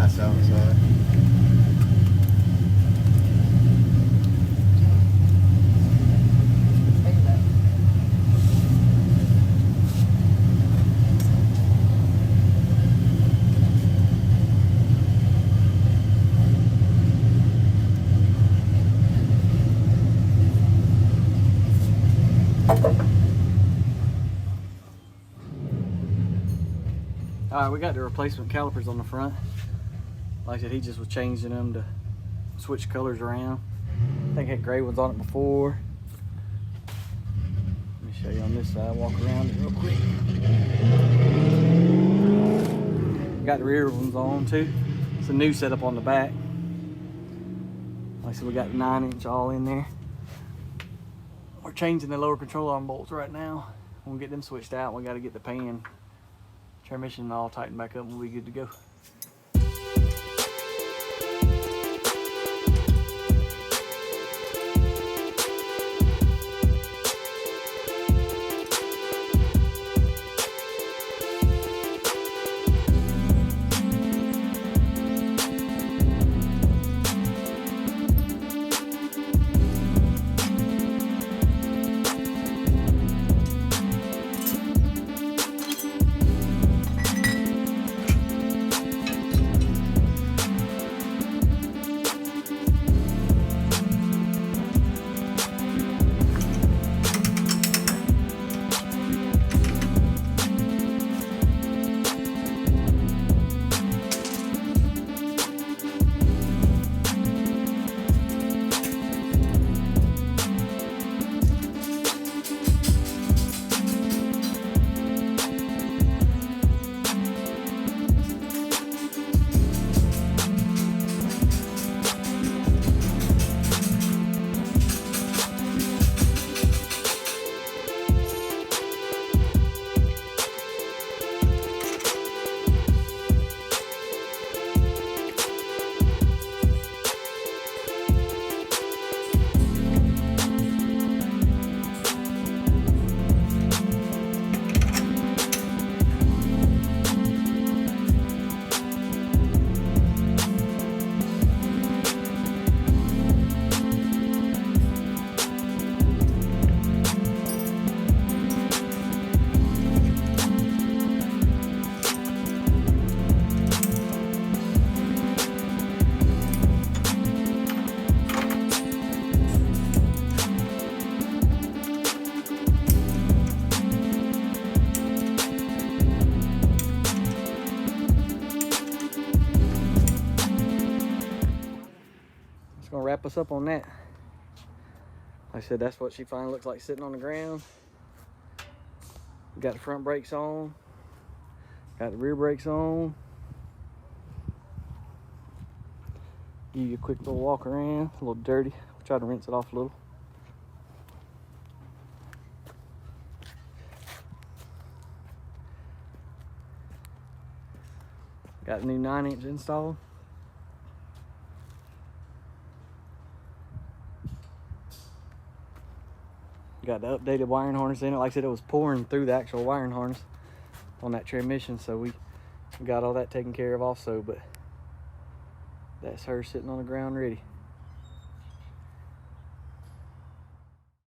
nice outside. Alright, we got the replacement calipers on the front. Like I said, he just was changing them to switch colors around. I think I had gray ones on it before. Let me show you on this side, walk around it real quick. Got the rear ones on too. It's a new setup on the back. Like I said, we got 9" all in there. We're changing the lower control arm bolts right now. When we get them switched out, we got to get the pan transmission all tightened back up and we'll be good to go. Gonna wrap us up on that. Like I said, that's what she finally looks like sitting on the ground. We got the front brakes on, got the rear brakes on. Give you a quick little walk around, a little dirty. We'll try to rinse it off a little. Got the new 9" installed. Got the updated wiring harness in it. Like I said, it was pouring through the actual wiring harness on that transmission, so we got all that taken care of also. But that's her sitting on the ground ready.